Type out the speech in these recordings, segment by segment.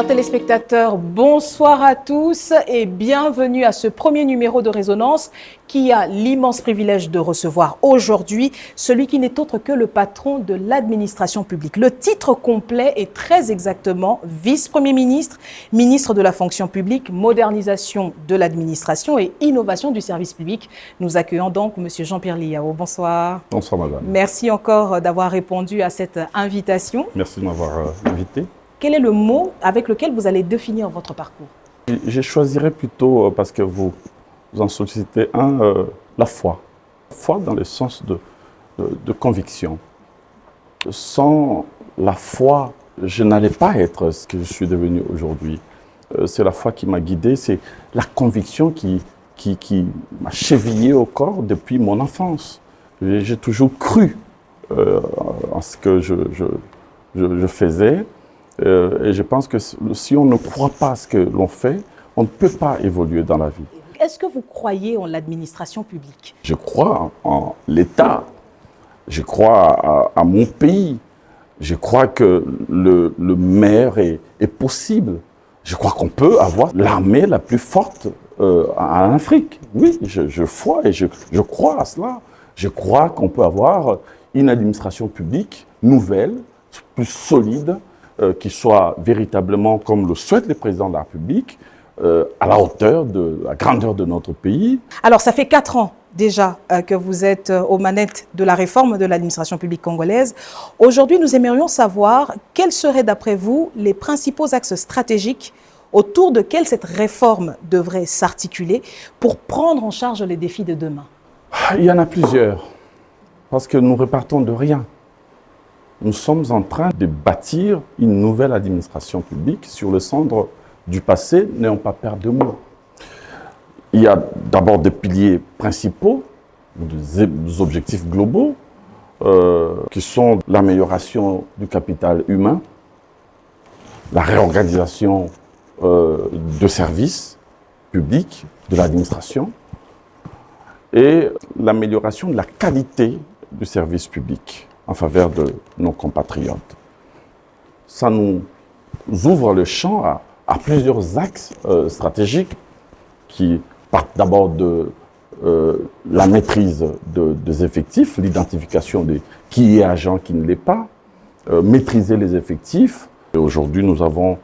Chers téléspectateurs, bonsoir à tous et bienvenue à ce premier numéro de Résonance qui a l'immense privilège de recevoir aujourd'hui celui qui n'est autre que le patron de l'administration publique. Le titre complet est très exactement vice-premier ministre, ministre de la fonction publique, modernisation de l'administration et innovation du service public. Nous accueillons donc M. Jean-Pierre Liao. Bonsoir. Bonsoir madame. Merci encore d'avoir répondu à cette invitation. Merci de m'avoir invité. Quel est le mot avec lequel vous allez définir votre parcours? Je choisirais plutôt, parce que vous en sollicitez un, la foi. Foi dans le sens de conviction. Sans la foi, je n'allais pas être ce que je suis devenu aujourd'hui. C'est la foi qui m'a guidé, c'est la conviction qui m'a chevillé au corps depuis mon enfance. J'ai toujours cru en ce que je faisais. Et je pense que si on ne croit pas à ce que l'on fait, on ne peut pas évoluer dans la vie. Est-ce que vous croyez en l'administration publique? Je crois en l'État, je crois à mon pays, je crois que le meilleur est possible. Je crois qu'on peut avoir l'armée la plus forte en Afrique. Oui, je crois et je crois à cela. Je crois qu'on peut avoir une administration publique nouvelle, plus solide, qui soit véritablement, comme le souhaite le président de la République, à la hauteur de la grandeur de notre pays. Alors, ça fait 4 ans déjà que vous êtes aux manettes de la réforme de l'administration publique congolaise. Aujourd'hui, nous aimerions savoir quels seraient, d'après vous, les principaux axes stratégiques autour desquels cette réforme devrait s'articuler pour prendre en charge les défis de demain. Il y en a plusieurs, parce que nous repartons de rien. Nous sommes en train de bâtir une nouvelle administration publique sur le cendre du passé, n'ayons pas peur de mots. Il y a d'abord des piliers principaux, des objectifs globaux, qui sont l'amélioration du capital humain, la réorganisation de services publics, de l'administration, et l'amélioration de la qualité du service public en faveur de nos compatriotes. Ça nous ouvre le champ à plusieurs axes stratégiques qui partent d'abord de la maîtrise des effectifs, l'identification de qui est agent, qui ne l'est pas, maîtriser les effectifs. Aujourd'hui, nous avons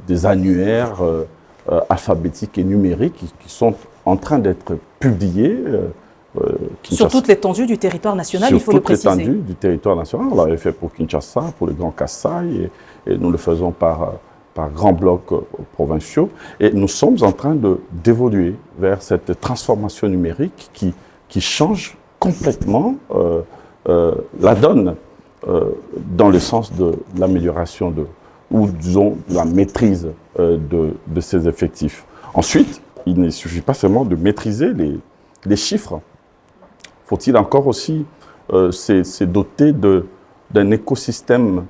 des annuaires alphabétiques et numériques qui sont en train d'être publiés. Sur toute l'étendue du territoire national, il faut le préciser. Sur toute l'étendue du territoire national. On l'avait fait pour Kinshasa, pour le Grand Kasaï, et nous le faisons par grands blocs provinciaux. Et nous sommes en train d'évoluer vers cette transformation numérique qui change complètement la donne dans le sens de l'amélioration ou disons la maîtrise de ces effectifs. Ensuite, il ne suffit pas seulement de maîtriser les chiffres. Faut-il encore aussi se doter d'un écosystème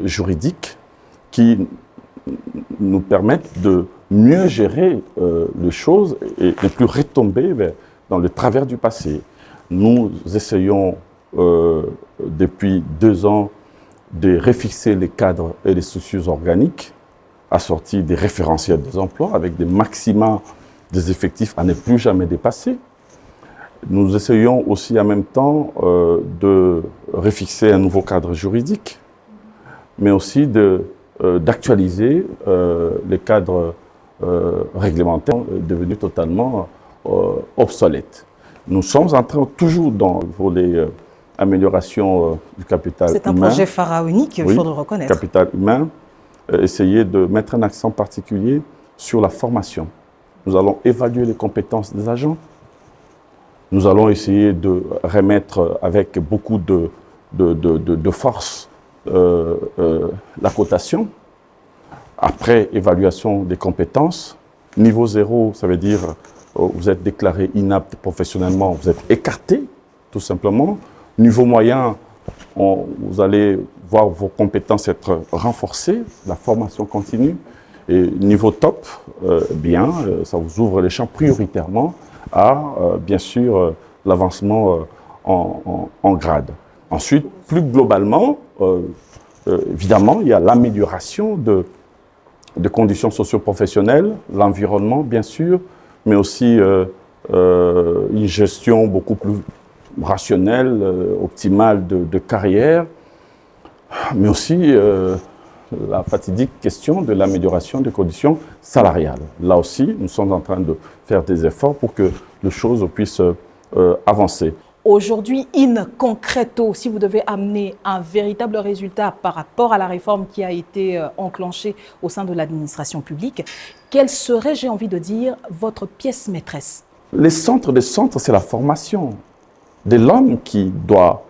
juridique qui nous permette de mieux gérer les choses et ne plus retomber dans le travers du passé. Nous essayons depuis 2 ans de refixer les cadres et les structures organiques assortis des référentiels des emplois avec des maxima des effectifs à ne plus jamais dépasser. Nous essayons aussi en même temps de refixer un nouveau cadre juridique, mais aussi d'actualiser les cadres réglementaires devenus totalement obsolètes. Nous sommes en train, toujours dans le volet amélioration du capital humain. C'est un projet pharaonique, il faut le reconnaître. Capital humain, essayer de mettre un accent particulier sur la formation. Nous allons évaluer les compétences des agents. Nous allons essayer de remettre avec beaucoup de force la cotation. Après évaluation des compétences, niveau 0, ça veut dire vous êtes déclaré inapte professionnellement, vous êtes écarté, tout simplement. Niveau moyen, vous allez voir vos compétences être renforcées, la formation continue. Et niveau top, ça vous ouvre les champs prioritairement à, bien sûr, l'avancement en grade. Ensuite, plus globalement, évidemment, il y a l'amélioration de conditions socio-professionnelles, l'environnement, bien sûr, mais aussi une gestion beaucoup plus rationnelle, optimale de carrière, mais aussi la fatidique question de l'amélioration des conditions salariales. Là aussi, nous sommes en train de faire des efforts pour que les choses puissent avancer. Aujourd'hui, in concreto, si vous devez amener un véritable résultat par rapport à la réforme qui a été enclenchée au sein de l'administration publique, quelle serait, j'ai envie de dire, votre pièce maîtresse? Les centres, c'est la formation de l'homme qui doit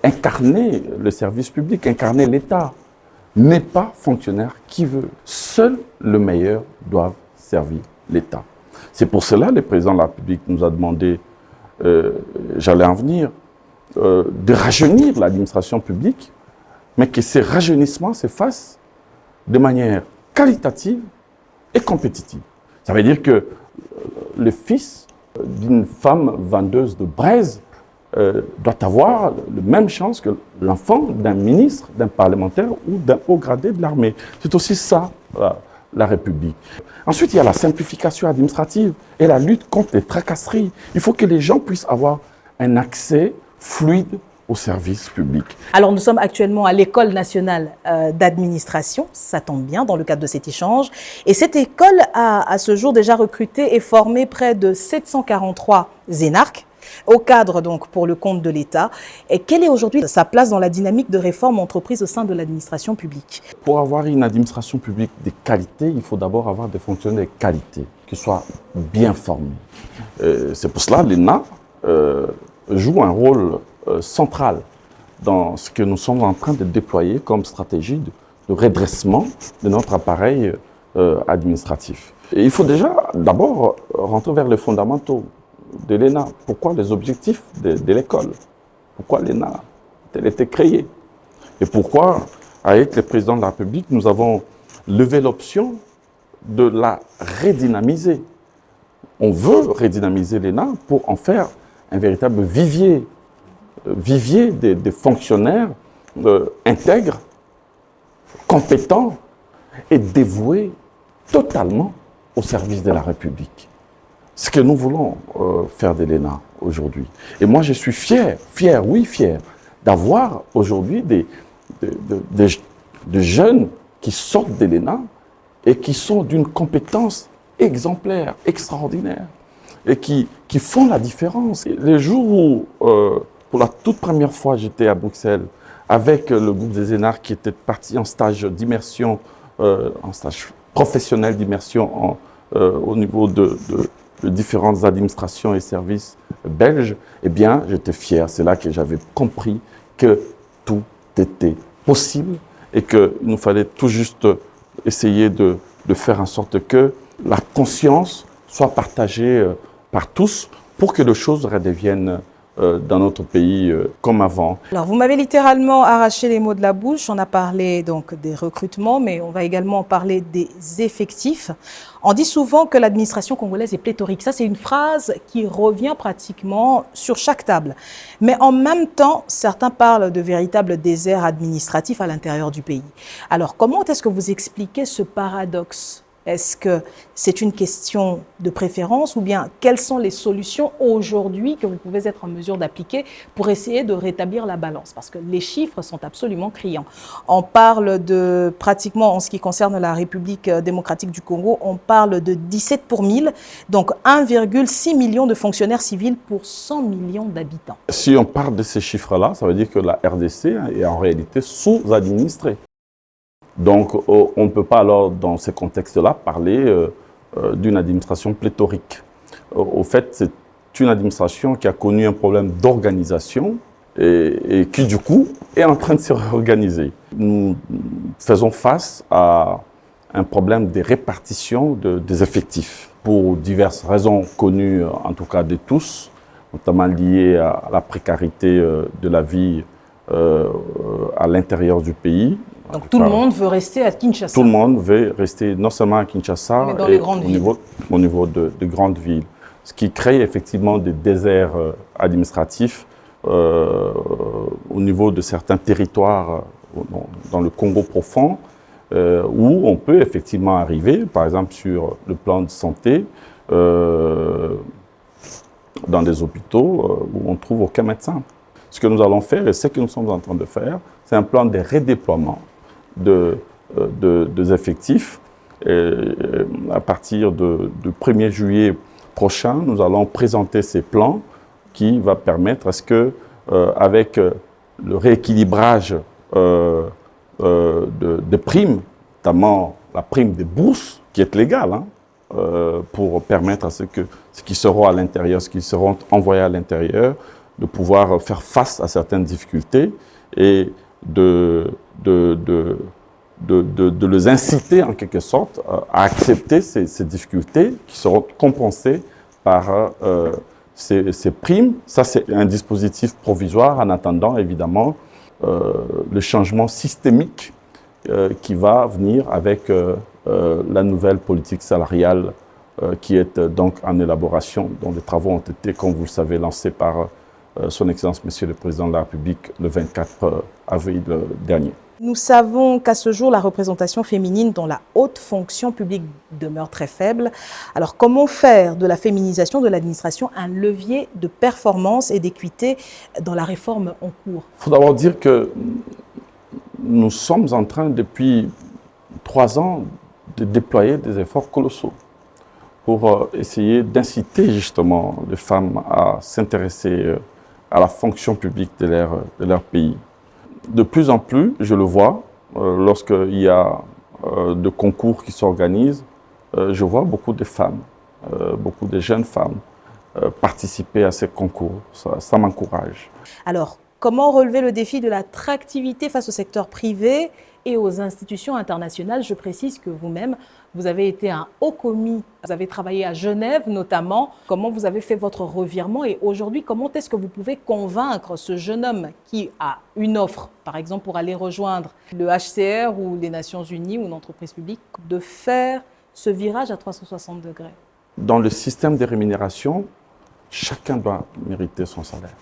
incarner le service public, incarner l'État. N'est pas fonctionnaire qui veut. Seul le meilleur doit servir l'État. C'est pour cela que le président de la République nous a demandé, j'allais en venir, de rajeunir l'administration publique, mais que ces rajeunissements se fassent de manière qualitative et compétitive. Ça veut dire que le fils d'une femme vendeuse de braises doit avoir la même chance que l'enfant d'un ministre, d'un parlementaire ou d'un haut gradé de l'armée. C'est aussi ça, la République. Ensuite, il y a la simplification administrative et la lutte contre les tracasseries. Il faut que les gens puissent avoir un accès fluide aux services publics. Alors, nous sommes actuellement à l'École nationale d'administration, ça tombe bien dans le cadre de cet échange. Et cette école a à ce jour déjà recruté et formé près de 743 énarques, au cadre donc pour le compte de l'État. Et quelle est aujourd'hui sa place dans la dynamique de réforme entreprise au sein de l'administration publique? Pour avoir une administration publique de qualité, il faut d'abord avoir des fonctionnaires de qualité, qui soient bien formés. C'est pour cela que l'ENA joue un rôle central dans ce que nous sommes en train de déployer comme stratégie de redressement de notre appareil administratif. Et il faut déjà d'abord rentrer vers les fondamentaux de l'ENA. Pourquoi les objectifs de l'école? Pourquoi l'ENA a été créée? Et pourquoi, avec le président de la République, nous avons levé l'option de la redynamiser? On veut redynamiser l'ENA pour en faire un véritable vivier des fonctionnaires intègres, compétents et dévoués totalement au service de la République. Ce que nous voulons faire de l'ENA aujourd'hui. Et moi, je suis fier d'avoir aujourd'hui des jeunes qui sortent de l'ENA et qui sont d'une compétence exemplaire, extraordinaire, et qui font la différence. Et les jours où, pour la toute première fois, j'étais à Bruxelles avec le groupe des énarques qui était parti en stage d'immersion, en stage professionnel d'immersion au niveau de différentes administrations et services belges, eh bien, j'étais fier. C'est là que j'avais compris que tout était possible et qu'il nous fallait tout juste essayer de faire en sorte que la conscience soit partagée par tous pour que les choses redeviennent dans notre pays comme avant. Alors, vous m'avez littéralement arraché les mots de la bouche. On a parlé donc des recrutements, mais on va également parler des effectifs. On dit souvent que l'administration congolaise est pléthorique. Ça, c'est une phrase qui revient pratiquement sur chaque table. Mais en même temps, certains parlent de véritables déserts administratifs à l'intérieur du pays. Alors, comment est-ce que vous expliquez ce paradoxe? Est-ce que c'est une question de préférence ou bien quelles sont les solutions aujourd'hui que vous pouvez être en mesure d'appliquer pour essayer de rétablir la balance? Parce que les chiffres sont absolument criants. On parle de pratiquement, en ce qui concerne la République démocratique du Congo, on parle de 17 pour 1000, donc 1,6 million de fonctionnaires civils pour 100 millions d'habitants. Si on parle de ces chiffres-là, ça veut dire que la RDC est en réalité sous-administrée. Donc, on ne peut pas alors, dans ce contexte-là, parler d'une administration pléthorique. Au fait, c'est une administration qui a connu un problème d'organisation et qui, du coup, est en train de se réorganiser. Nous faisons face à un problème de répartition des effectifs pour diverses raisons connues, en tout cas de tous, notamment liées à la précarité de la vie à l'intérieur du pays. Donc tout le monde veut rester à Kinshasa. Tout le monde veut rester non seulement à Kinshasa, mais dans les grandes villes. Au niveau de grandes villes. Ce qui crée effectivement des déserts administratifs au niveau de certains territoires dans le Congo profond, où on peut effectivement arriver, par exemple sur le plan de santé, dans des hôpitaux où on ne trouve aucun médecin. Ce que nous allons faire et ce que nous sommes en train de faire, c'est un plan de redéploiement des effectifs. Et à partir du 1er juillet prochain, nous allons présenter ces plans qui va permettre à ce que, avec le rééquilibrage de primes, notamment la prime des bourses, qui est légale, pour permettre à ceux qui seront à l'intérieur, ceux qui seront envoyés à l'intérieur, de pouvoir faire face à certaines difficultés et de les inciter en quelque sorte à accepter ces difficultés qui seront compensées par ces primes. Ça, c'est un dispositif provisoire en attendant évidemment le changement systémique qui va venir avec la nouvelle politique salariale qui est donc en élaboration, dont les travaux ont été, comme vous le savez, lancés par Son Excellence Monsieur le Président de la République le 24 avril dernier. Nous savons qu'à ce jour, la représentation féminine dans la haute fonction publique demeure très faible. Alors, comment faire de la féminisation de l'administration un levier de performance et d'équité dans la réforme en cours? Il faut d'abord dire que nous sommes en train, depuis 3 ans, de déployer des efforts colossaux pour essayer d'inciter justement les femmes à s'intéresser à la fonction publique de leur pays. De plus en plus, je le vois, lorsqu'il y a de concours qui s'organisent, je vois beaucoup de femmes, beaucoup de jeunes femmes participer à ces concours. Ça m'encourage. Alors, comment relever le défi de l'attractivité face au secteur privé et aux institutions internationales? Je précise que vous-même, vous avez été un haut commis, vous avez travaillé à Genève notamment. Comment vous avez fait votre revirement et aujourd'hui, comment est-ce que vous pouvez convaincre ce jeune homme qui a une offre, par exemple pour aller rejoindre le HCR ou les Nations Unies ou une entreprise publique, de faire ce virage à 360 degrés? Dans le système de rémunération, chacun doit mériter son salaire.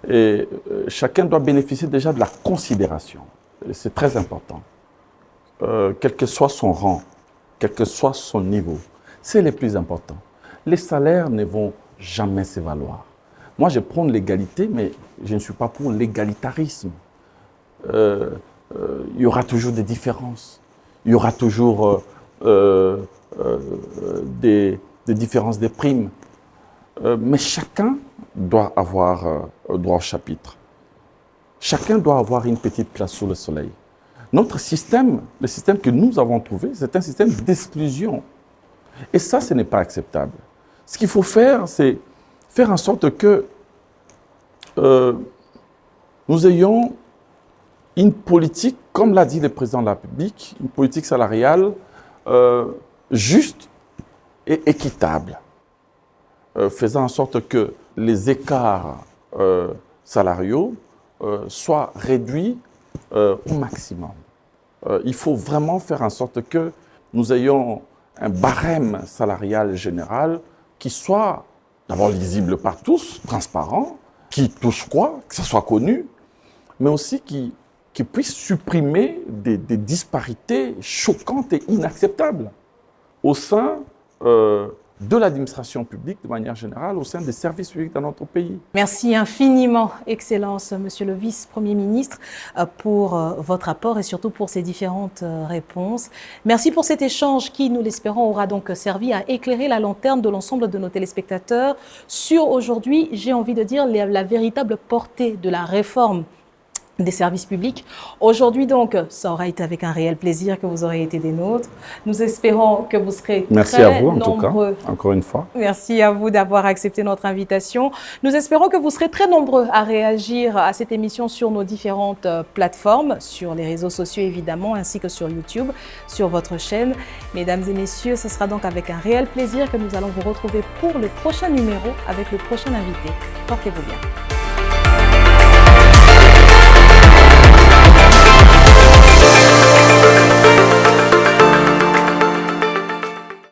Et chacun doit bénéficier déjà de la considération. C'est très important. Quel que soit son rang, quel que soit son niveau, c'est le plus important. Les salaires ne vont jamais se valoir. Moi, je prône l'égalité, mais je ne suis pas pour l'égalitarisme. Il y aura toujours des différences. Il y aura toujours des différences des primes. Mais chacun doit avoir droit au chapitre. Chacun doit avoir une petite place sous le soleil. Notre système, le système que nous avons trouvé, c'est un système d'exclusion. Et ça, ce n'est pas acceptable. Ce qu'il faut faire, c'est faire en sorte que nous ayons une politique, comme l'a dit le président de la République, une politique salariale juste et équitable, faisant en sorte que les écarts salariaux soient réduits au maximum. Il faut vraiment faire en sorte que nous ayons un barème salarial général qui soit d'abord lisible par tous, transparent, qui touche quoi, que ce soit connu, mais aussi qui puisse supprimer des disparités choquantes et inacceptables au sein de l'administration publique de manière générale, au sein des services publics dans notre pays. Merci infiniment, Excellence, Monsieur le Vice-Premier ministre, pour votre apport et surtout pour ces différentes réponses. Merci pour cet échange qui, nous l'espérons, aura donc servi à éclairer la lanterne de l'ensemble de nos téléspectateurs sur aujourd'hui, j'ai envie de dire, la véritable portée de la réforme des services publics. Aujourd'hui donc, ça aura été avec un réel plaisir que vous aurez été des nôtres. Nous espérons que vous serez Merci à vous, en nombreux. tout cas, encore une fois. Merci à vous d'avoir accepté notre invitation. Nous espérons que vous serez très nombreux à réagir à cette émission sur nos différentes plateformes, sur les réseaux sociaux évidemment, ainsi que sur YouTube, sur votre chaîne. Mesdames et messieurs, ce sera donc avec un réel plaisir que nous allons vous retrouver pour le prochain numéro avec le prochain invité. Portez-vous bien.